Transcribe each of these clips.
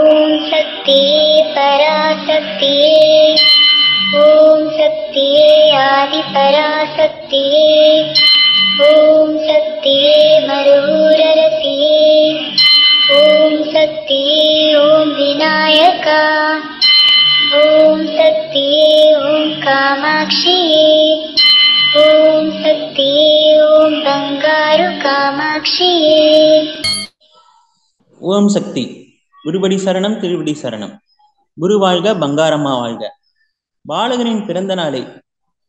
ஓம் சக்தியே பராசக்தியே, ஓம் சக்தியே ஆதி பராசக்தியே, ஓம் சக்தியே மருரரசியே, ஓம் சக்தியே ஓம் விநாயகா, ஓம் சக்தியே ஓம் காமாட்சியே, ஓம் சக்தியே ஓம் பங்காரு காமாட்சியே. ஓம் சக்தி. குருபடி சரணம், திருவடி சரணம். குரு வாழ்க, பங்காரம்மா வாழ்க. பாலகனின் பிறந்த நாளை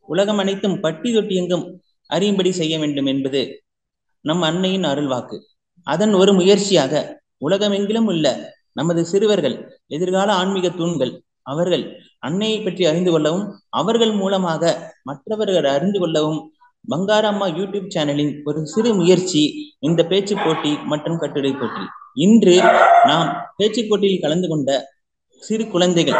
உலகம் அனைத்தும் பட்டி தொட்டி எங்கும் அறியும்படி செய்ய வேண்டும் என்பது நம் அன்னையின் அருள்வாக்கு. அதன் ஒரு முயற்சியாக உலகமெங்கிலும் உள்ள நமது சிறுவர்கள், எதிர்கால ஆன்மீக தூண்கள், அவர்கள் அன்னையை பற்றி அறிந்து கொள்ளவும் அவர்கள் மூலமாக மற்றவர்கள் அறிந்து கொள்ளவும் பங்காரம்மா யூடியூப் சேனலின் ஒரு சிறு முயற்சி இந்த பேச்சு போட்டி மற்றும் கட்டுரை போட்டி. இன்று நாம் பேச்சு போட்டியில் கலந்து கொண்ட சிறு குழந்தைகள்,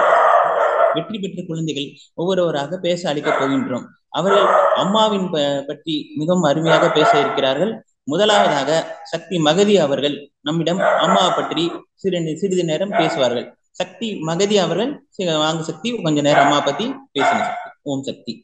வெற்றி பெற்ற குழந்தைகள் ஒவ்வொருவராக பேச அளிக்கப் போகின்றோம். அவர்கள் அம்மாவின் பற்றி மிகவும் அருமையாக பேச இருக்கிறார்கள். முதலாவதாக சக்தி மகதி அவர்கள் நம்மிடம் அம்மாவை பற்றி சிறிது நேரம் பேசுவார்கள். சக்தி மகதி அவர்கள், வாங்க சக்தி, கொஞ்ச நேரம் அம்மா பத்தி பேசுங்க சக்தி. ஓம் சக்தி.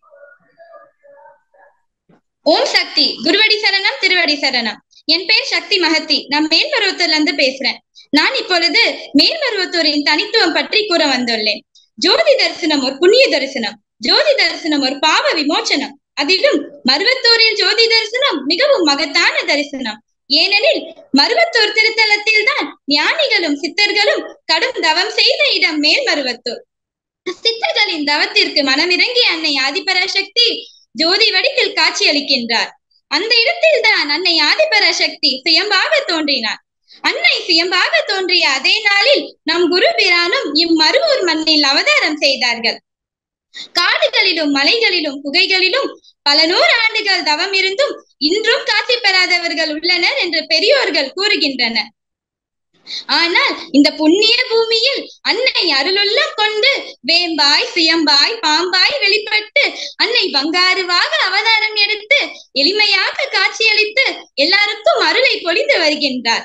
ஓம் சக்தி. குருவடி சரணம், திருவடி சரணம். என் பேர் சக்தி மகதி. நான் மேல்மருவத்தூர்ல இருந்து பேசுறேன். நான் இப்பொழுது மேல்மருவத்தூரின் தனித்துவம் பற்றி கூற வந்துள்ளேன். ஜோதி தரிசனம் ஒரு புண்ணிய தரிசனம். ஜோதி தரிசனம் ஒரு பாவ விமோச்சனம். அதிலும் மருவத்தூரில் ஜோதி தரிசனம் மிகவும் மகத்தான தரிசனம். ஏனெனில் மருவத்தூர் திருத்தலத்தில் தான் ஞானிகளும் சித்தர்களும் கடும் தவம் செய்த இடம் மேல்மருவத்தூர். சித்தர்களின் தவத்திற்கு மனமிறங்கிய அன்னை ஆதிபராசக்தி ஜோதி வடிவில் காட்சி அளிக்கின்றார். அந்த இடத்தில் தான் அன்னை ஆதிபராசக்தி சுயம்பாக தோன்றினார். அன்னை சுயம்பாக தோன்றிய அதே நாளில் நம் குரு பிரானும் இம்மருவூர் மண்ணில் அவதாரம் செய்தார்கள். காடுகளிலும் மலைகளிலும் குகைகளிலும் பல நூறு ஆண்டுகள் தவம் இருந்தும் இன்றும் காட்சி பெறாதவர்கள் உள்ளனர் என்று பெரியோர்கள் கூறுகின்றனர். ஆனால் இந்த புண்ணிய பூமியில் அன்னை அருளுள்ளம் கொண்டு வேம்பாய், சுயம்பாய், பாம்பாய் வெளிப்பட்டு அன்னை பங்காருவாக அவதாரம் எடுத்து எளிமையாக காட்சியளித்து எல்லாருக்கும் அருளை பொழிந்து வருகின்றார்.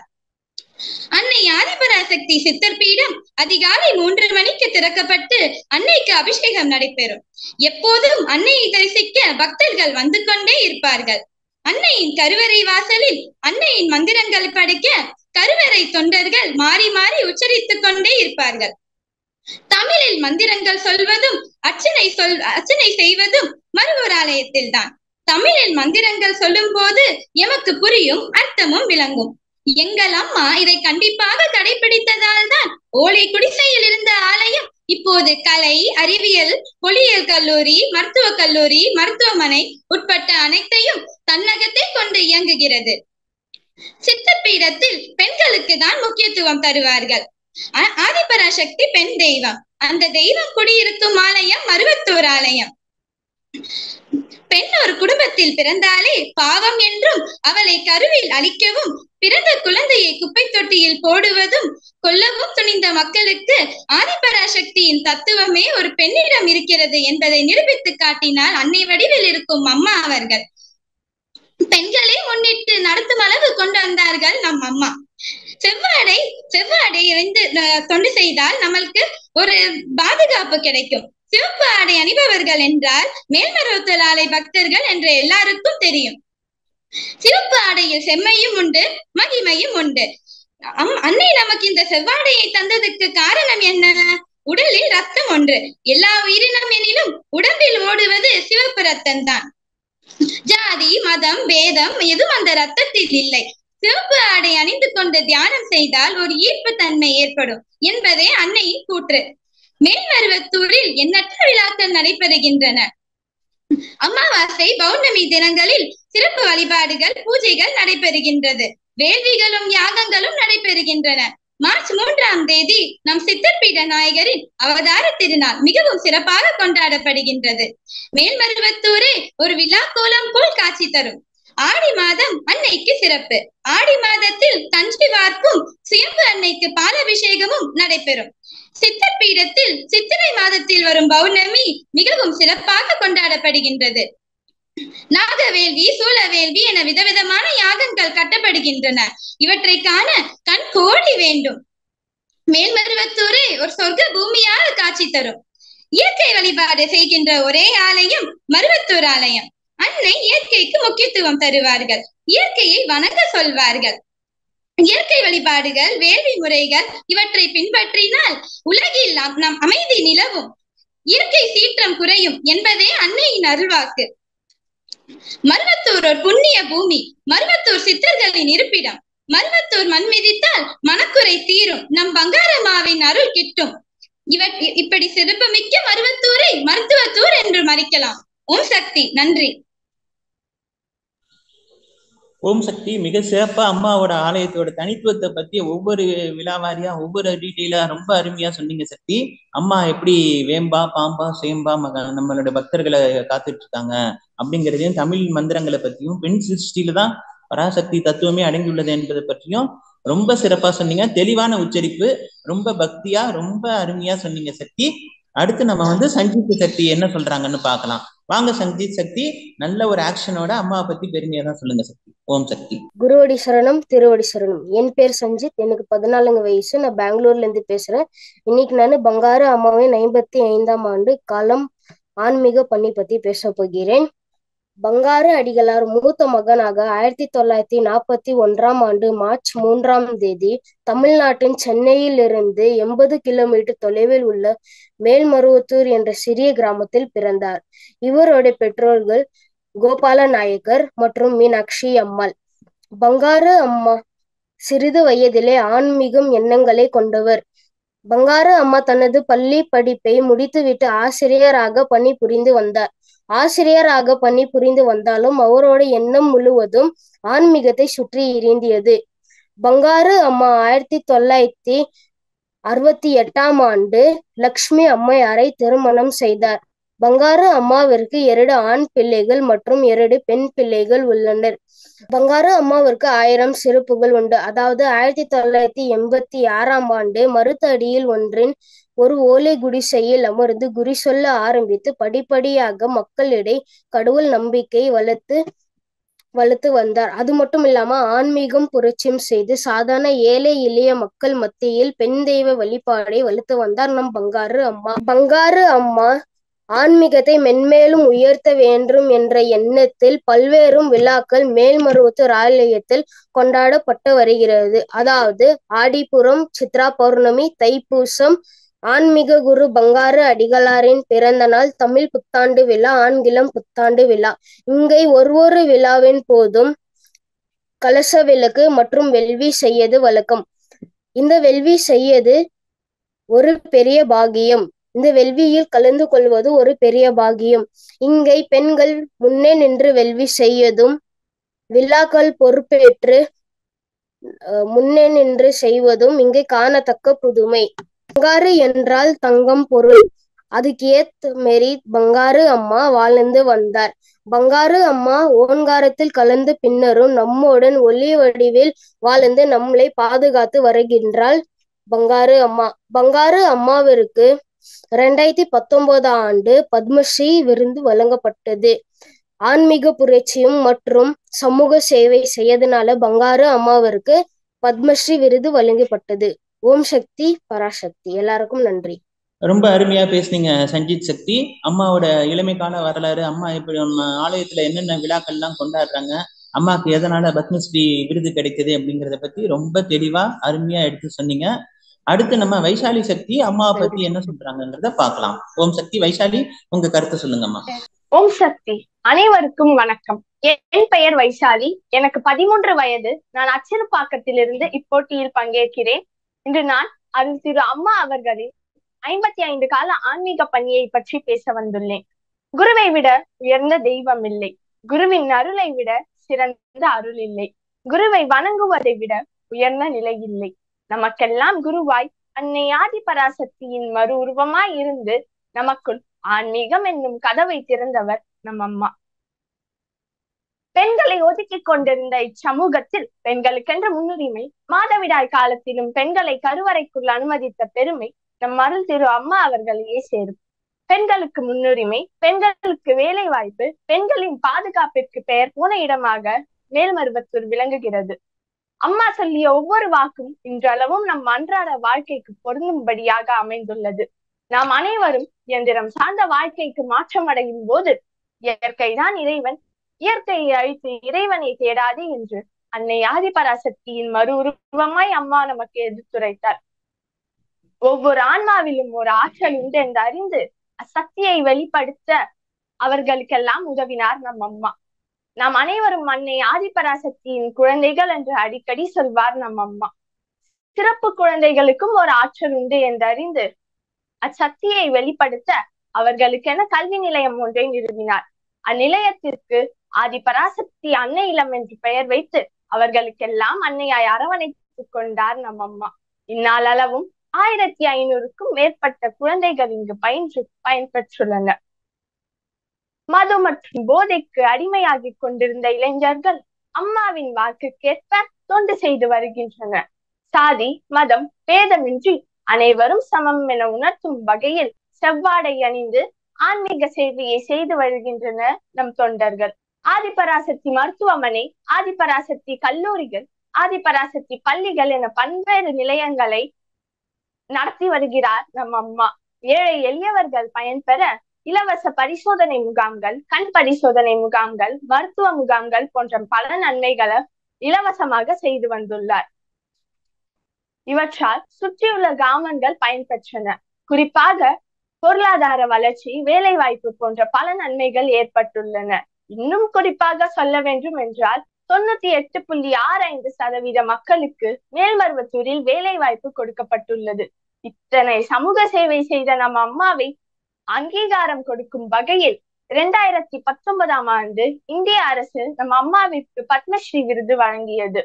அன்னை ஆதிபராசக்தி சித்தர் பீடம் அதிகாலை 3 மணிக்கு திறக்கப்பட்டு அன்னைக்கு அபிஷேகம் நடைபெறும். எப்போதும் அன்னையை தரிசிக்க பக்தர்கள் வந்து கொண்டே இருப்பார்கள். அன்னையின் கருவறை வாசலில் அன்னையின் மந்திரங்கள் படிக்க கருவறை தொண்டர்கள் மாறி மாறி உச்சரித்துக் கொண்டே இருப்பார்கள். தமிழில் மந்திரங்கள் சொல்வதும் அர்ச்சனை செய்வதும் மருவூர் ஆலயத்தில் தான். தமிழில் மந்திரங்கள் சொல்லும் போது எமக்கு புரியும், அர்த்தமும் விளங்கும். எங்கள் அம்மா இதை கண்டிப்பாக கடைபிடித்ததால் தான் ஓலை குடிசையில் இருந்த ஆலயம் இப்போது கலை, அறிவியல், பொறியியல் கல்லூரி, மருத்துவக் கல்லூரி, மருத்துவமனை உட்பட்ட அனைத்தையும் தன்னகத்தை கொண்டு இயங்குகிறது. சித்தர் பீடத்தில் பெண்களுக்கு தான் முக்கியத்துவம் தருவார்கள். ஆதிபராசக்தி பெண் தெய்வம். அந்த தெய்வம் குடியிருக்கும் ஆலயம் மருவத்தூர் ஆலயம். பெண் ஒரு குடும்பத்தில் பிறந்தாலே பாவம் என்றும் அவளை கருவில் அழிக்கவும் பிறந்த குழந்தையை குப்பை தொட்டியில் போடுவதும் கொல்லவும் துணிந்த மக்களுக்கு ஆதிபராசக்தியின் தத்துவமே ஒரு பெண்ணிடம் இருக்கிறது என்பதை நிரூபித்து காட்டினால் அன்னை வடிவில் இருக்கும் அம்மா அவர்கள். பெண்களை முன்னிட்டு நடத்தும் அளவு கொண்டு வந்தார்கள் நம் அம்மா. செவ்வாடை இருந்து தொண்டு செய்தால் நம்மளுக்கு ஒரு பாதுகாப்பு கிடைக்கும். சிவப்பு ஆடை அணிபவர்கள் என்றால் மேல்மருவத்தூர் ஆலை பக்தர்கள் என்று எல்லாருக்கும் தெரியும். சிவப்பு ஆடையில் செம்மையும் உண்டு, மகிமையும் உண்டு. அன்னை நமக்கு இந்த செவ்வாடையை தந்ததுக்கு காரணம் என்ன? உடலில் ரத்தம் ஒன்று. எல்லா உயிரினம் எனிலும் உடம்பில் ஓடுவது சிவப்பு ரத்தம் தான். ஜாதி, மதம், பேதம் எதுவும் அந்த ரத்தத்தில் இல்லை. சிவப்பு ஆடை அணிந்து கொண்டு தியானம் செய்தால் ஒரு ஈர்ப்பு தன்மை ஏற்படும் என்பதே அன்னையின் கூற்று. மேல்மருவத்தூரில் எண்ணற்ற விழாக்கள் நடைபெறுகின்றன. அமாவாசை, பௌர்ணமி தினங்களில் சிறப்பு வழிபாடுகள், பூஜைகள் நடைபெறுகின்றது. வேள்விகளும் யாகங்களும் நடைபெறுகின்றன. மார்ச் 3ஆம் தேதி நம் சித்தர்பீட நாயகரின் அவதார திருநாள் மிகவும் சிறப்பாக கொண்டாடப்படுகின்றது. மேல்மருவத்தூரே ஒரு விழா கோலம் போல் காட்சி தரும். ஆடி மாதம் அன்னைக்கு சிறப்பு. ஆடி மாதத்தில் தஞ்சை வார்ப்பும் சுயம்பு அன்னைக்கு பாலாபிஷேகமும் நடைபெறும். சித்தர் பீடத்தில் சித்திரை மாதத்தில் வரும் பௌர்ணமி மிகவும் சிறப்பாக கொண்டாடப்படுகின்றது. நாகவேள்வி, சூழவேள்வி என விதவிதமான யாகங்கள் கட்டப்படுகின்றன. இவற்றை காண கண் கோடி வேண்டும். மேல்மருவத்தூரே ஒரு சொர்க்க பூமியாக காட்சி தரும். இயற்கை வழிபாடு செய்கின்ற ஒரே ஆலயம் மருவத்தூர் ஆலயம். அன்னை இயற்கைக்கு முக்கியத்துவம் தருவார்கள், இயற்கையை வணங்க சொல்வார்கள். இயற்கை வழிபாடுகள், வேள்வி முறைகள் இவற்றை பின்பற்றினால் உலகில் நம் அமைதி நிலவும், இயற்கை சீற்றம் குறையும் என்பதே அன்னையின் அருள்வாக்கு. மருவத்தூர் ஒரு புண்ணிய பூமி, மருவத்தூர் சித்தர்களின் இருப்பிடம். மருவத்தூர் மண் மிதித்தால் மனக்குறை தீரும், நம் பங்காரம்மாவின் அருள் கிட்டும். இப்படி சிறப்புமிக்க மருவத்தூரை மருத்துவத்தூர் என்று மதிக்கலாம். ஓம் சக்தி. நன்றி. ஓம் சக்தி. மிக சிறப்பா அம்மாவோட ஆலயத்தோட தனித்துவத்தை பத்தி ஒவ்வொரு விழாவாரியா ஒவ்வொரு டீட்டெயிலா ரொம்ப அருமையா சொன்னீங்க சக்தி. அம்மா எப்படி வேம்பா பாம்பா சேம்பா நம்மளோட பக்தர்களை காத்துட்டு இருக்காங்க அப்படிங்கிறதையும், தமிழ் மந்திரங்களை பத்தியும், பெண் சிருஷ்டியில தான் பராசக்தி தத்துவமே அடங்கியுள்ளது என்பதை பற்றியும் ரொம்ப சிறப்பா சொன்னீங்க. தெளிவான உச்சரிப்பு, ரொம்ப பக்தியா ரொம்ப அருமையா சொன்னீங்க சக்தி. அடுத்து நம்ம சஞ்சீத் சக்தி என்ன சொல்றாங்கன்னு பார்க்கலாம். வாங்க சஞ்சீத் சக்தி, நல்ல ஒரு ஆக்ஷனோட அம்மாவை பத்தி பெருமையா தான் சொல்லுங்க சக்தி. ஓம் சக்தி. குருவடி சரணம், திருவடி சரணம். என் பேர் சஞ்சித், எனக்கு 14 வயசு. நான் பெங்களூர்ல இருந்து பேசுறேன். இன்னைக்கு நான் பங்காரு அம்மாவின் 55ஆம் ஆண்டு காலம் ஆன்மீக பணி பத்தி பேச போகிறேன். பங்காரு அடிகளார் மூத்த மகனாக 1941ஆம் ஆண்டு மார்ச் 3ஆம் தேதி தமிழ்நாட்டின் சென்னையில் இருந்து 80 கிலோமீட்டர் தொலைவில் உள்ள மேல்மருவத்தூர் என்ற சிறிய கிராமத்தில் பிறந்தார். இவருடைய பெற்றோர்கள் கோபால நாயக்கர் மற்றும் மீனாட்சி அம்மாள். பங்காரு அம்மா சிறிது வயதிலே ஆன்மீகம் எண்ணங்களை கொண்டவர். பங்காரு அம்மா தனது பள்ளி படிப்பை முடித்துவிட்டு ஆசிரியராக பணிபுரிந்து வந்தார். ஆசிரியராக பணிபுரிந்து வந்தாலும் அவரோட எண்ணம் முழுவதும் ஆன்மீகத்தை சுற்றி இருந்தது. பங்காரு அம்மா 1968ஆம் ஆண்டு லக்ஷ்மி அம்மையாரை திருமணம் செய்தார். பங்காரு அம்மாவிற்கு 2 ஆண் பிள்ளைகள் மற்றும் 2 பெண் பிள்ளைகள் உள்ளனர். பங்காரு அம்மாவிற்கு 1000 சிறப்புகள் உண்டு. அதாவது 1986ஆம் ஆண்டு மருத்தடியில் ஒன்றின் ஒரு ஓலை குடிசையில் அமர்ந்து குறி சொல்ல ஆரம்பித்து படிப்படியாக மக்களிடையே கடவுள் நம்பிக்கை வளர்த்து வந்தார். அது மட்டும் இல்லாம ஆன்மீகம் புரட்சியும் செய்து சாதாரண ஏழை எளிய மக்கள் மத்தியில் பெண் தெய்வ வழிபாடை வளர்த்து வந்தார் நம் பங்காரு அம்மா. பங்காரு அம்மா ஆன்மீகத்தை மென்மேலும் உயர்த்த வேண்டும் என்ற எண்ணத்தில் பல்வேறு விழாக்கள் மேல்மருவத்தூர் ஆலயத்தில் கொண்டாடப்பட்டு வருகிறது. அதாவது ஆடிப்புறம், சித்ரா பௌர்ணமி, தைப்பூசம், ஆன்மீக குரு பங்காரு அடிகளாரின் பிறந்த நாள், தமிழ் புத்தாண்டு விழா, ஆங்கிலம் புத்தாண்டு விழா. இங்கே ஒரு விழாவின் போதும் கலச விளக்கு மற்றும் வெள்வி செய்யது வழக்கம். இந்த வெள்வி செய்யது ஒரு பெரிய பாகியம். இந்த வெள்வியில் கலந்து கொள்வது ஒரு பெரிய பாகியம். இங்கே பெண்கள் முன்னே நின்று வெள்வி செய்யதும், விழாக்கள் பொறுப்பேற்று முன்னே நின்று செய்வதும் இங்கே காணத்தக்க புதுமை. பங்காரு என்றால் தங்கம் பொருள். அதுக்கு ஏத்த மாரி பங்காரு அம்மா வாழ்ந்து வந்தார். பங்காரு அம்மா ஓங்காரத்தில் கலந்து பின்னரும் நம்முடன் ஒளி வடிவில் வாழ்ந்து நம்மளை பாதுகாத்து வருகின்றாள் பங்காரு அம்மா. பங்காரு அம்மாவிற்கு 2019 ஆண்டு பத்மஸ்ரீ விருது வழங்கப்பட்டது. ஆன்மீக புரட்சியும் மற்றும் சமூக சேவை செய்யறதுனால பங்காரு அம்மாவிற்கு பத்மஸ்ரீ விருது வழங்கப்பட்டது. ஓம் சக்தி பராசக்தி. எல்லாருக்கும் நன்றி. ரொம்ப அருமையா பேசுனீங்க சஞ்சித் சக்தி. அம்மாவோட இளமை கால வரலாறு, அம்மா இப்படி நம்ம ஆலயத்துல என்னென்ன விழாக்கள்லாம் கொண்டாடுறாங்க, அம்மாவுக்கு எதனால பத்மஸ்ரீ விருது கிடைக்குது அப்படிங்கிறத பத்தி ரொம்ப தெளிவா அருமையா எடுத்து சொன்னீங்க. அடுத்து நம்ம வைசாலி சக்தி அம்மாவை பத்தி என்ன சொல்றாங்கிறத பார்க்கலாம். ஓம் சக்தி. வைசாலி, உங்க கருத்தை சொல்லுங்கம்மா. ஓம் சக்தி. அனைவருக்கும் வணக்கம். என் பெயர் வைசாலி. எனக்கு 13 வயது. நான் அச்சிறுபாக்கத்திலிருந்து இப்போட்டியில் பங்கேற்கிறேன். இன்று நான் அருள் திரு அம்மா அவர்களின் 55 கால ஆன்மீக பணியை பற்றி பேச வந்துள்ளேன். குருவை விட உயர்ந்த தெய்வம் இல்லை. குருவின் அருளை விட சிறந்த அருள் இல்லை. குருவை வணங்குவதை விட உயர்ந்த நிலை இல்லை. நமக்கெல்லாம் குருவாய் அன்னை ஆதி பராசக்தியின் மறு உருவமாய் இருந்து நமக்குள் ஆன்மீகம் என்னும் கதவை திறந்தவர் நம் அம்மா. பெண்களை ஒதுக்கி கொண்டிருந்த இச்சமூகத்தில் பெண்களுக்கென்ற முன்னுரிமை, மாதவிடாய் காலத்திலும் பெண்களை கருவறைக்குள் அனுமதித்த பெருமை நம் அருள் திரு அம்மா அவர்களையே சேரும். பெண்களுக்கு முன்னுரிமை, பெண்களுக்கு வேலை வாய்ப்பு, பெண்களின் பாதுகாப்பிற்கு பெயர் போன இடமாக மேல்மருவத்தூர் விளங்குகிறது. அம்மா சொல்லிய ஒவ்வொரு வாக்கும் இன்றளவும் நம் அன்றாட வாழ்க்கைக்கு பொருந்தும்படியாக அமைந்துள்ளது. நாம் அனைவரும் இயந்திரம் சார்ந்த வாழ்க்கைக்கு மாற்றமடையும் போது இயற்கைதான் இறைவன், இயற்கையை அழித்து இறைவனை தேடாதே என்று அன்னை ஆதிபராசக்தியின் மறு உருவமாய் அம்மா நமக்கு எடுத்துரைத்தார். ஒவ்வொரு ஆன்மாவிலும் ஒரு ஆற்றல் உண்டு என்று அறிந்து அச்சக்தியை வெளிப்படுத்த அவர்களுக்கெல்லாம் உதவினார் நம் அம்மா. நாம் அனைவரும் அன்னை ஆதிபராசக்தியின் குழந்தைகள் என்று அடிக்கடி சொல்வார் நம் அம்மா. சிறப்பு குழந்தைகளுக்கும் ஒரு ஆற்றல் உண்டு என்று அறிந்து அச்சக்தியை வெளிப்படுத்த அவர்களுக்கென கல்வி நிலையம் ஒன்றை நிறுவினார். அந்நிலையத்திற்கு ஆதிபராசக்தி அன்னை இல்லம் என்று பெயர் வைத்து அவர்களுக்கெல்லாம் அன்னையாய் அரவணைத்துக் கொண்டார் நம் அம்மா. இந்நாளளவும் 1500க்கும் மேற்பட்ட குழந்தைகள் இங்கு பயன்பெற்றுள்ளனர். மது மற்றும் போதைக்கு அடிமையாகி கொண்டிருந்த இளைஞர்கள் அம்மாவின் வாக்குக்கேற்ப தொண்டு செய்து வருகின்றனர். சாதி மதம் பேதமின்றி அனைவரும் சமம் என உணர்த்தும் வகையில் செவ்வாடை அணிந்து ஆன்மீக சேவையை செய்து வருகின்றனர் நம் தொண்டர்கள். ஆதிபராசக்தி மருத்துவமனை, ஆதிபராசக்தி கல்லூரிகள், ஆதிபராசக்தி பள்ளிகள் என பல்வேறு நிலையங்களை நடத்தி வருகிறார் நம் அம்மா. ஏழை எளியவர்கள் பயன்பெற இலவச பரிசோதனை முகாம்கள், கண் பரிசோதனை முகாம்கள், மருத்துவ முகாம்கள் போன்ற பல நன்மைகளை இலவசமாக செய்து வந்துள்ளார். இவற்றால் சுற்றியுள்ள கிராமங்கள் பயன்பெற்றன. குறிப்பாக பொருளாதார வளர்ச்சி, வேலை வாய்ப்பு போன்ற பல நன்மைகள் ஏற்பட்டுள்ளன. இன்னும் குறிப்பாக சொல்ல வேண்டும் என்றால் 98.65% மக்களுக்கு மேல்மருவத்தூரில் வேலை வாய்ப்பு கொடுக்கப்பட்டுள்ளது. இத்தனை சமூக சேவை செய்த நம் அம்மாவை அங்கீகாரம் கொடுக்கும் வகையில் 2019ஆம் ஆண்டு இந்திய அரசு நம் அம்மாவிற்கு பத்மஸ்ரீ விருது வழங்கியது.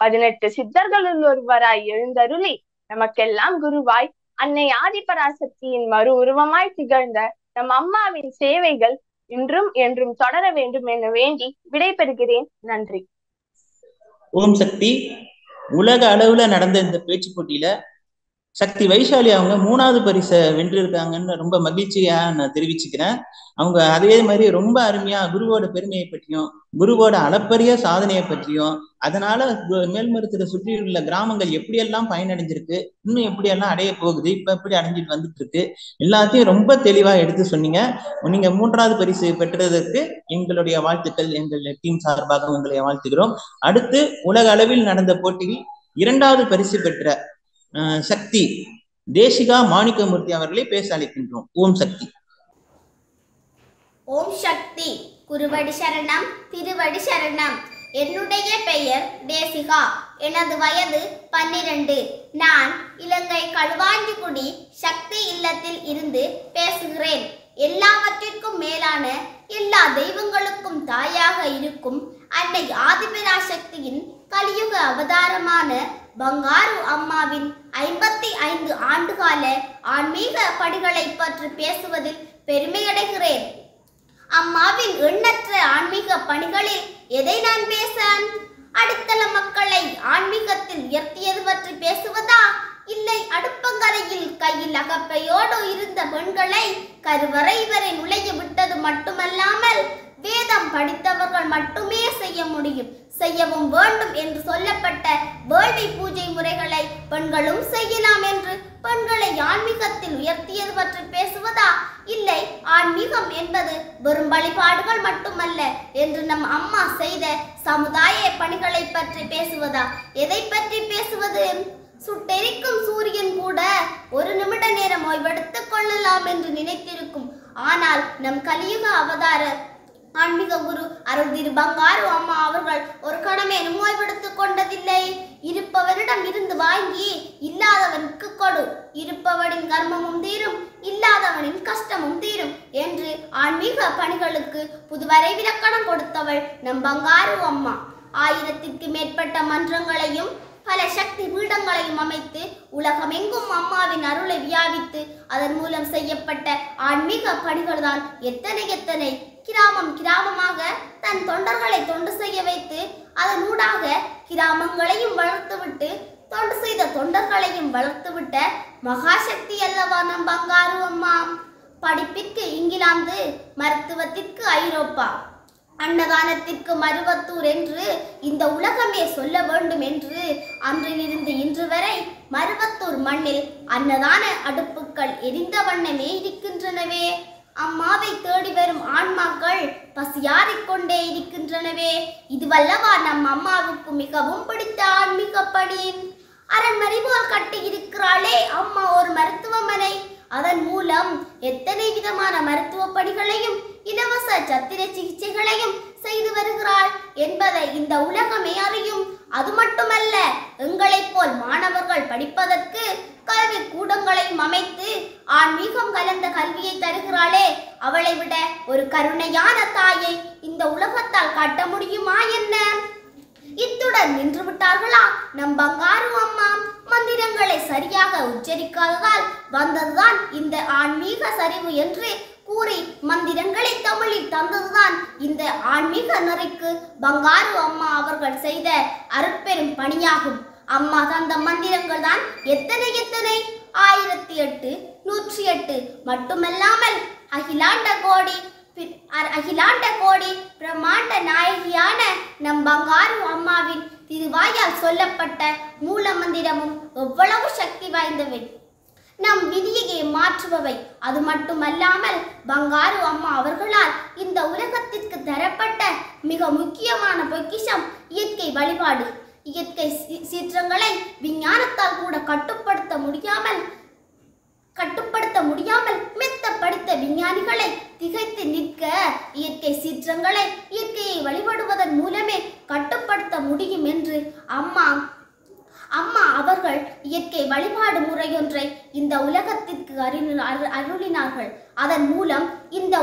18 சித்தர்களுள் ஒருவராய் எழுந்தருளி நமக்கெல்லாம் குருவாய் அன்னை ஆதிபராசக்தியின் மறு உருவமாய் திகழ்ந்த நம் அம்மாவின் சேவைகள் இன்றும் என்றும் தொடர வேண்டும் என வேண்டி விடைபெறுகிறேன். நன்றி. ஓம் சக்தி. உலக அளவுல நடந்த இந்த பேச்சு போட்டியில சக்தி வைஷாலி அவங்க 3வது பரிசை வென்றிருக்காங்கன்னு ரொம்ப மகிழ்ச்சியா நான் தெரிவிச்சுக்கிறேன். அவங்க அதே மாதிரி ரொம்ப அருமையா குருவோட பெருமையை பற்றியும், குருவோட அளப்பரிய சாதனையை பற்றியும், அதனால மேல்மருவத்தூரை சுற்றியுள்ள கிராமங்கள் எப்படியெல்லாம் பயனடைஞ்சிருக்கு, இன்னும் எப்படியெல்லாம் அடைய போகுது, இப்ப எப்படி அடைஞ்சிட்டு வந்துட்டு இருக்கு, எல்லாத்தையும் ரொம்ப தெளிவா எடுத்து சொன்னீங்க. நீங்க 3வது பரிசு பெற்றதற்கு எங்களுடைய வாழ்த்துக்கள். எங்கள் டீம் சார்பாக உங்களை வாழ்த்துகிறோம். அடுத்து உலக அளவில் நடந்த போட்டியில் 2வது பரிசு பெற்ற சக்தி தேசிகா மாணிக்கமூர்த்தி அவர்களை பேச அழைக்கின்றோம். ஓம் சக்தி. ஓம் சக்தி. குருவடி சரணம், திருவடி சரணம். என்னுடைய பெயர் தேசிகா. எனது வயது 12. நான் இலங்கை களுவாஞ்சிக்குடி சக்தி இல்லத்தில் இருந்து பேசுகிறேன். எல்லாவற்றிற்கும் மேலான எல்லா தெய்வங்களுக்கும் தாயாக இருக்கும் அன்னை ஆதிபராசக்தியின் கலியுக அவதாரமான பங்காரு அம்மாவின் 55 ஆண்டுகால ஆன்மீக படிகளை பற்றி பேசுவதில் பெருமையடைகிறேன். அம்மாவின் எண்ணற்ற ஆன்மீக பணிகளில் எதை நான் பேச? அடித்தள மக்களை ஆன்மீகத்தில் உயர்த்தியது பற்றி பேசுவதா, இல்லை அடுப்பங்கரையில் கையில் அகப்பையோடு இருந்த பெண்களை கருவறை வரை நுழைய விட்டது மட்டுமல்லாமல் வேதம் படித்தவர்கள் மட்டுமே செய்ய முடியும், செய்யவும் வேண்டும் என்று சொல்லப்பட்ட வேள்வி பூஜை முறைகளை பெண்களும் செய்யலாம் என்று பெண்களை ஆன்மீகத்தில் உயர்த்தியது பற்றி பேசுவதா, இல்லை ஆன்மீகம் என்பது வெறும் வழிபாடுகள் மட்டுமல்ல என்று நம் அம்மா செய்த சமுதாய பணிகளை பற்றி பேசுவதா, எதை பற்றி பேசுவது? சுட்டெரிக்கும் சூரியன் கூட ஒரு நிமிட நேரம் ஓய்வெடுத்துக் கொள்ளலாம் என்று நினைத்திருக்கும். ஆனால் நம் கலியுக அவதார ஆன்மீக குரு அருள் திரு பங்காரு அம்மா அவர்கள் ஒரு கணமேனும் ஓய்வெடுத்துக் கொண்டதில்லை. இருப்பவரிடம் இருந்து வாங்கி இல்லாதவனுக்கு கொடு, இருப்பவனின் கர்மமும் தீரும், இல்லாதவனின் கஷ்டமும் தீரும் என்று ஆன்மீக பணிகளுக்கு புதுவரை விளக்கணம் கொடுத்தவள் நம் பங்காரு அம்மா. 1000க்கு மேற்பட்ட மன்றங்களையும் பல சக்தி பீடங்களையும் அமைத்து உலகமெங்கும் அம்மாவின் அருளை வியாபித்து அதன் மூலம் செய்யப்பட்ட ஆன்மீக பணிகள் தான் எத்தனை கிராமம் கிராமமாக தன் தொண்டர்களை தொண்டு செய்ய வைத்து அதனூடாக கிராமங்களையும் வளர்த்துவிட்டு தொண்டு செய்த தொண்டர்களையும் வளர்த்துவிட்ட மகாசக்தி அல்லவா நம் பங்காரு அம்மா. படிப்பிற்கு இங்கிலாந்து, மருத்துவத்திற்கு ஐரோப்பா, அன்னதானத்திற்கு மருவத்தூர் என்று இந்த உலகமே சொல்ல வேண்டும் என்று அன்றிலிருந்து இன்று வரை மருவத்தூர் மண்ணில் அன்னதான அடுப்புகள் எரிந்த வண்ணமே இருக்கின்றனவே. அம்மாவை தேடி வரும் ஆன்மாக்கள் பசியாறிக் கொண்டே இருக்கின்றனவே. இதுவல்லவா நம் அம்மாவுக்கு மிகவும் பிடித்த ஆன்மீக பணி. அரண்மனை போல் கட்டி இருக்கிறாளே அம்மா ஒரு மருத்துவமனை. அதன் மூலம் எத்தனை விதமான மருத்துவ பணிகளையும் இலவச சத்திர சிகிச்சைகளையும் செய்து வருகிறாள் என்பதை இந்த உலகமே அறியும். அது மட்டுமல்ல, எங்களைப் போல் மாணவர்கள் படிப்பதற்கு கல்வி கூடங்களையும் அமைத்து ஆன்மீகம் கலந்த கல்வியை தருகிறாளே, அவளை விட ஒரு கருணையான தாயை இந்த உலகத்தால் காட்ட முடியுமா என்ன? இத்துடன் நின்று விட்டார்களா நம் பங்காரு அம்மா? மந்திரங்களை சரியாக உச்சரிக்காததால் வந்ததுதான் இந்த ஆன்மீக சரிவு என்று கூறி மந்திரங்களை தமிழில் தந்ததுதான் இந்த ஆன்மீக நெறிக்கு பங்காரு அம்மா அவர்கள் செய்த அருட்பெரும் பணியாகும். அம்மா தந்த மந்திரங்கள் தான் எத்தனை 1008, 108 மட்டுமல்லாமல் அகிலாண்ட கோடி பிரம்மாண்ட நாயகியான நம் பங்காரு அம்மாவின் திருவாயால் சொல்லப்பட்ட மூல மந்திரமும் எவ்வளவு சக்தி வாய்ந்தவை, நம் விதியை மாற்றுபவை. அது மட்டுமல்லாமல் பங்காரு அம்மா அவர்களால் இந்த உலகத்திற்கு தரப்பட்ட மிக முக்கியமான பொக்கிஷம் இயற்கை வழிபாடு. இயற்கை சீற்றங்களை விஞ்ஞானத்தால் கூட கட்டுப்படுத்த முடியாமல் மெத்த படித்த விஞ்ஞானிகளை திகைத்து நிற்க இயற்கை சீற்றங்களை இயற்கையை வழிபடுவதன் மூலமே கட்டுப்படுத்த முடியும் என்று அம்மா அவர்கள் இயற்கை வழிபாடு முறையொன்றை இந்த உலகத்திற்கு அருளினார்கள். அதன் மூலம் இந்த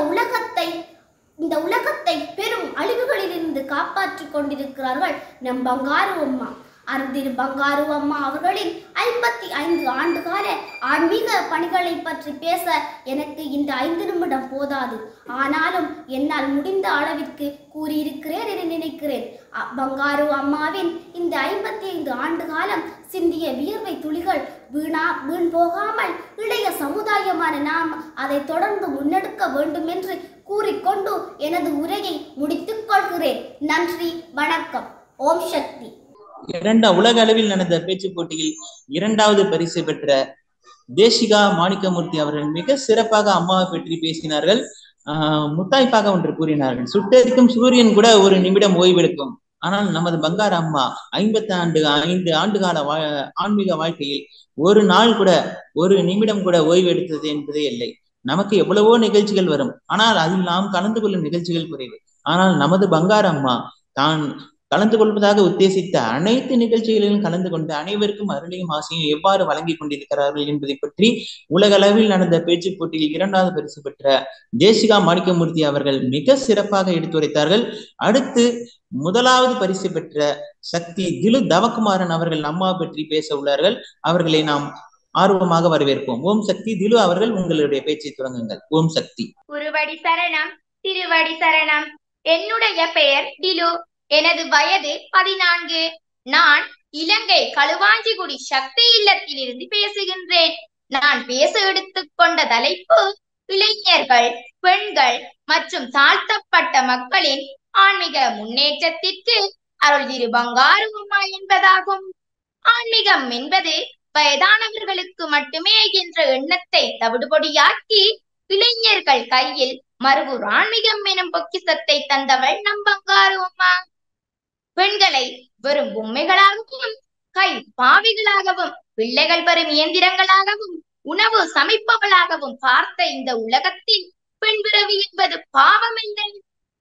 உலகத்தை பெரும் அழிவுகளிலிருந்து காப்பாற்றிக் கொண்டிருக்கிறார்கள் நம் பங்காரு அம்மா. அருந்திரு பங்காரு அம்மா அவர்களின் 55 ஆண்டுகால ஆன்மீக பணிகளை பற்றி பேச எனக்கு இந்த 5 நிமிடம் போதாது. ஆனாலும் என்னால் முடிந்த அளவிற்கு கூறியிருக்கிறேன் என நினைக்கிறேன். பங்காரு அம்மாவின் இந்த 55 ஆண்டு காலம் சிந்திய வியர்வை துளிகள் வீண் போகாமல் இளைய சமுதாயமான நாம் அதை தொடர்ந்து முன்னெடுக்க வேண்டும் என்று கூறிக்கொண்டு எனது உரையை முடித்துக் கொள்கிறேன். நன்றி, வணக்கம். ஓம் சக்தி. உலக அளவில் நடந்த பேச்சு போட்டியில் 2வது பரிசு பெற்ற தேசிகா மாணிக்கமூர்த்தி அவர்கள் மிக சிறப்பாக அம்மாவை பற்றி பேசினார்கள். முத்தாய்ப்பாக ஒன்று கூறினார்கள். சுட்டெரிக்கும் சூரியன் கூட ஒரு நிமிடம் ஓய்வெடுக்கும். ஆனால் நமது பங்காரு அம்மா 5 ஆண்டு கால ஆன்மீக வாழ்க்கையில் ஒரு நாள் கூட ஒரு நிமிடம் கூட ஓய்வு எடுத்தது என்பதே இல்லை. நமக்கு எவ்வளவோ நிகழ்ச்சிகள் வரும், ஆனால் அதில் நாம் கலந்து கொள்ளும் நிகழ்ச்சிகள் குறைவு. ஆனால் நமது பங்காரு அம்மா தான் கலந்து கொள்வதாக உத்தேசித்த அனைத்து நிகழ்ச்சிகளிலும் கலந்து கொண்டு அனைவருக்கும் அருளையும் ஆசையும் எவ்வாறு வழங்கி கொண்டிருக்கிறார்கள் என்பதை பற்றி உலக அளவில் நடந்த பேச்சு போட்டியில் 2வது பரிசு பெற்ற தேசிகா மாணிக்கமூர்த்தி அவர்கள் மிக சிறப்பாக எடுத்துரைத்தார்கள். அடுத்து 1வது பரிசு பெற்ற சக்தி திலு தவக்குமாரன் அவர்கள் அம்மா பற்றி பேச உள்ளார்கள். அவர்களை நாம் ஆர்வமாக வரவேற்போம். ஓம் சக்தி. திலு அவர்கள் உங்களுடைய பேச்சை தொடங்குங்கள். ஓம் சக்தி. குருவடி சரணம், திருவடி சரணம். என்னுடைய பெயர் திலு. எனது வயது 14. நான் இலங்கை களுவாஞ்சிக்குடி சக்தி இல்லத்திலிருந்து பேசுகின்றேன். நான் பேச எடுத்துக்கொண்ட தலைப்பு இளைஞர்கள், பெண்கள் மற்றும் தாழ்த்தப்பட்ட மக்களின் ஆன்மீக முன்னேற்றத்திற்கு அருள் திரு பங்காரு அம்மா என்பதாகும். ஆன்மீகம் என்பது வயதானவர்களுக்கு மட்டுமே என்ற எண்ணத்தை தவிடுபொடியாக்கி இளைஞர்கள் கையில் மறுபூர் ஆன்மீகம் எனும் பொக்கிஷத்தை தந்தவள் நம் பங்காரு அம்மா. பெண்களை வெறும் பொம்மைகளாகவும், கை பாவிகளாகவும், பிள்ளைகள் பெறும் இயந்திரங்களாகவும், உணவு சமைப்பவளாகவும் பார்த்த இந்த உலகத்தில் பெண் பிறவி என்பது பாவம் இல்லை.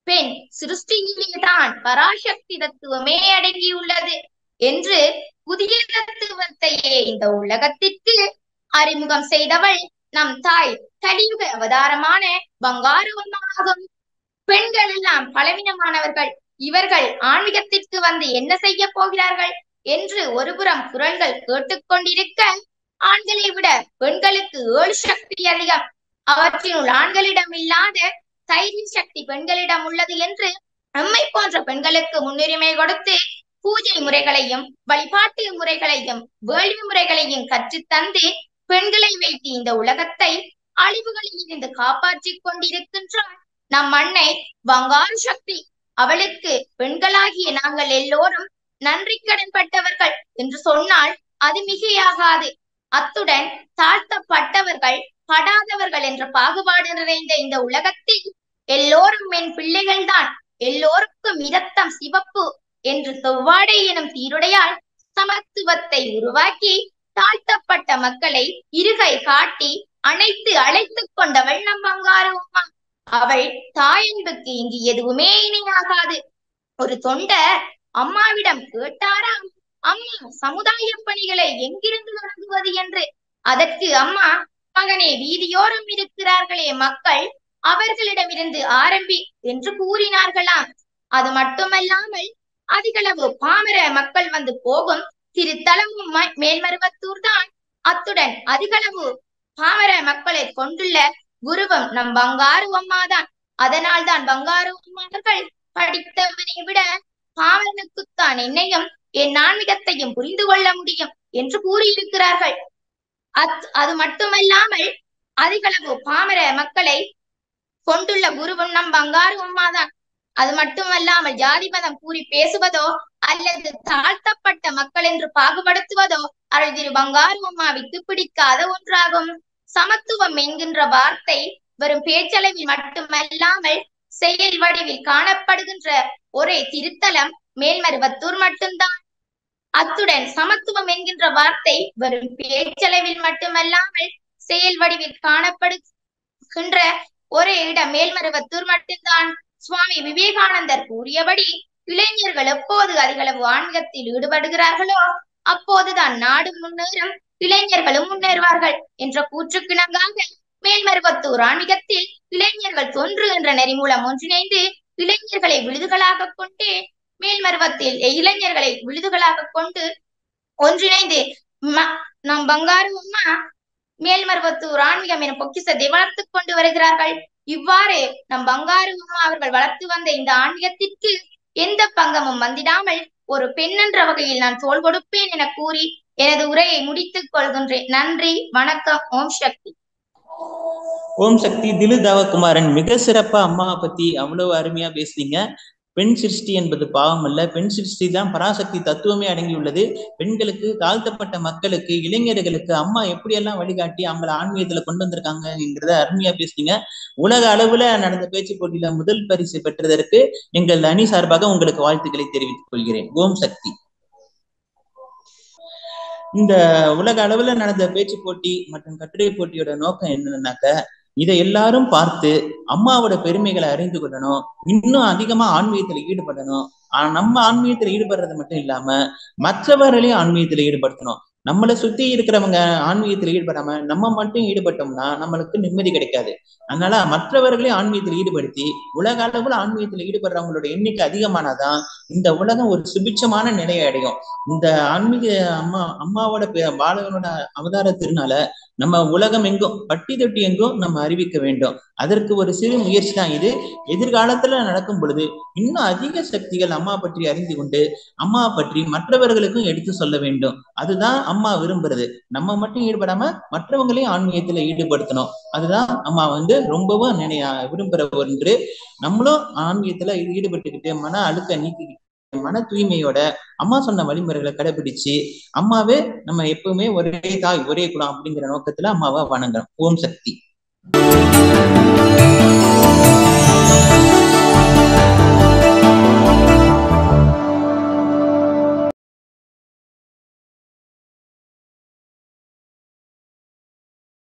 பெண் சிருஷ்டியிலேதான் பராசக்தி தத்துவமே அடங்கியுள்ளது என்று புதிய தத்துவத்தையே இந்த உலகத்திற்கு அறிமுகம் செய்தவள் நம் தாய் கலியுக அவதாரமான பங்காரு அம்மா ஆகும். பெண்கள் எல்லாம் பலவீனமானவர்கள், இவர்கள் ஆன்மீகத்திற்கு வந்து என்ன செய்ய போகிறார்கள் என்று ஒருபுறம் குரல்கள் கேட்டுக்கொண்டிருக்க, ஆண்களை விட பெண்களுக்கு 7 சக்தி அதிகம், அவற்றினுள் ஆண்களிடம் இல்லாத தைரிய சக்தி பெண்களிடம் உள்ளது என்று நம்மை போன்ற பெண்களுக்கு முன்னுரிமை கொடுத்து பூஜை முறைகளையும் வழிபாட்டு முறைகளையும் வேள்வி முறைகளையும் கற்றுத்தந்து பெண்களை வைத்து இந்த உலகத்தை அழிவுகளில் இருந்து காப்பாற்றிக் கொண்டிருக்கின்றார் நம் அன்னை பங்காரு சக்தி. அவளுக்கு பெண்களாகிய நாங்கள் எல்லோரும் நன்றி கடன் பட்டவர்கள் என்று சொன்னால் அது மிகையாகாது. அத்துடன் தாழ்த்தப்பட்டவர்கள் படாதவர்கள் என்ற பாகுபாடு நிறைந்த இந்த உலகத்தில் எல்லோரும் என் பிள்ளைகள்தான், எல்லோருக்கும் இரத்தம் சிவப்பு என்று செவ்வாடை எனும் சீருடையால் சமத்துவத்தை உருவாக்கி தாழ்த்தப்பட்ட மக்களை இருகை காட்டி அணைத்து அழைத்துக் கொண்டவள் நம் பங்காரு அம்மா. அவள் தாயன்புக்கு இங்கு எதுவுமே இணையாகாது. ஒரு தொண்டர் அம்மாவிடம் கேட்டாராம், அம்மா சமுதாய பணிகளை எங்கிருந்து தொடங்குவது என்று. அதற்கு அம்மா, மகனே, வீதியோரம் இருக்கிறார்களே மக்கள், அவர்களிடமிருந்து ஆரம்பி என்று கூறினார்களாம். அது மட்டுமல்லாமல் அதிகளவு பாமர மக்கள் வந்து போகும் திருத்தலமும் மேல்மருவத்தூர் தான். அத்துடன் அதிகளவு பாமர மக்களை கொண்டுள்ள குருவும் நம் பங்காரு அம்மாதான். அதனால் தான் பங்காரு அம்மாவர்கள் படித்தவனை விட பாமரனுக்குத்தான் என்னையும் என் ஆன்மீகத்தையும் புரிந்து கொள்ள முடியும் என்று கூறியிருக்கிறார்கள். அது மட்டுமல்லாமல் அதிகளவு பாமர மக்களை கொண்டுள்ள குருவும் நம் பங்காரு அம்மாதான். அது மட்டுமல்லாமல் ஜாதி மதம் கூறி பேசுவதோ அல்லது தாழ்த்தப்பட்ட மக்கள் என்று பாகுபடுத்துவதோ அருள் திரு பங்காரு அம்மாவிற்கு பிடிக்காத ஒன்றாகும். சமத்துவம் என்கின்ற வார்த்தை வெறும் பேச்சளவில் மட்டுமல்லாமல் செயல் வடிவில் காணப்படுகின்ற ஒரே திருத்தலம் மேல்மருவத்தூர் மட்டும்தான். அத்துடன் சமத்துவம் என்கின்ற வார்த்தை வெறும் பேச்சளவில் மட்டுமல்லாமல் செயல் வடிவில் காணப்படுகின்ற ஒரே இடம் மேல்மருவத்தூர் மட்டும்தான். சுவாமி விவேகானந்தர் கூறியபடி இளைஞர்கள் எப்போது அதிகளவு ஆன்மீகத்தில் ஈடுபடுகிறார்களோ அப்போதுதான் நாடு முன்னேறும், இளைஞர்களும் முன்னேறுவார்கள் என்ற கூற்றுக்கிணங்காக மேல்மருவத்தூர் ஆன்மீகத்தில் இளைஞர்கள் தொன்று என்ற நெறி மூலம் ஒன்றிணைந்து இளைஞர்களை விழுதுகளாக கொண்டு மேல்மருவத்தில் இளைஞர்களை விழுதுகளாக கொண்டு ஒன்றிணைந்து நம் பங்காரு அம்மா மேல்மருவத்தூர் ஆன்மீகம் என பொக்கிஷத்தை வளர்த்துக் கொண்டு வருகிறார்கள். இவ்வாறு நம் பங்காரு அம்மா அவர்கள் வளர்த்து வந்த இந்த ஆன்மீகத்திற்கு எந்த பங்கமும் வந்திடாமல் ஒரு பெண் என்ற வகையில் நான் தோள் கொடுப்பேன் என கூறி எனது உரையை முடித்துக் கொள்கின்றேன். நன்றி, வணக்கம். ஓம் சக்தி. ஓம் சக்தி. திலு தவகுமாரன் மிக சிறப்பா அம்மாவை பத்தி அவ்வளவு அருமையா பேசுறீங்க. பெண் சிருஷ்டி என்பது பாவம் அல்ல, பெண் சிருஷ்டி தான் பராசக்தி தத்துவமே அடங்கியுள்ளது. பெண்களுக்கு, தாழ்த்தப்பட்ட மக்களுக்கு, இளைஞர்களுக்கு அம்மா எப்படியெல்லாம் வழிகாட்டி அவங்களை ஆன்மீகத்துல கொண்டு வந்திருக்காங்கங்கிறத அருமையா பேசுனீங்க. உலக அளவுல நடந்த பேச்சு போட்டியில முதல் பரிசு பெற்றதற்கு எங்கள் அணி சார்பாக உங்களுக்கு வாழ்த்துக்களை தெரிவித்துக் கொள்கிறேன். ஓம் சக்தி. இந்த உலக அளவுல நடந்த பேச்சு போட்டி மற்றும் கட்டுரை போட்டியோட நோக்கம் என்னன்னாக்க, இதை எல்லாரும் பார்த்து அம்மாவோட பெருமைகளை அறிந்து கொள்ளணும், இன்னும் அதிகமா ஆன்மீகத்துல ஈடுபடணும். நம்ம ஆன்மீகத்துல ஈடுபடுறது மட்டும் இல்லாம மற்றவர்களையும் ஆன்மீகத்துல ஈடுபடுத்தணும். நம்மளை சுத்தி இருக்கிறவங்க ஆன்மீகத்துல ஈடுபடாம நம்ம மட்டும் ஈடுபட்டோம்னா நம்மளுக்கு நிம்மதி கிடைக்காது. அதனால மற்றவர்களையும் ஆன்மீகத்துல ஈடுபடுத்தி உலக அளவுல ஆன்மீகத்துல ஈடுபடுறவங்களோட எண்ணிக்கை அதிகமானாதான் இந்த உலகம் ஒரு சுபிட்சமான நிலையை அடையும். இந்த ஆன்மீக அம்மாவோட பாலகனோட அவதார திருநாள நம்ம உலகம் எங்கும், பட்டி தொட்டி எங்கும் நம்ம அறிவிக்க வேண்டும். அதற்கு ஒரு சிறு முயற்சி தான் இது. எதிர்காலத்துல நடக்கும் பொழுது இன்னும் அதிக சக்திகள் அம்மா பற்றி அறிந்து கொண்டு அம்மா பற்றி மற்றவர்களுக்கும் எடுத்து சொல்ல வேண்டும். அதுதான் அம்மா விரும்புறது. நம்ம மட்டும் ஈடுபடாம மற்றவங்களையும் ஆன்மீகத்துல ஈடுபடுத்தணும். அதுதான் அம்மா ரொம்பவும் விரும்புற ஒன்று. நம்மளும் ஆன்மீகத்துல ஈடுபட்டுக்கிட்டு மன அழுக்க நீக்கிக்கிட்டு மன தூய்மையோட அம்மா சொன்ன வழிமுறைகளை கடைபிடிச்சு அம்மாவே நம்ம எப்பவுமே ஒரே தாய் ஒரே குலம் அப்படிங்கிற நோக்கத்துல அம்மாவை வணங்குறோம். ஓம் சக்தி.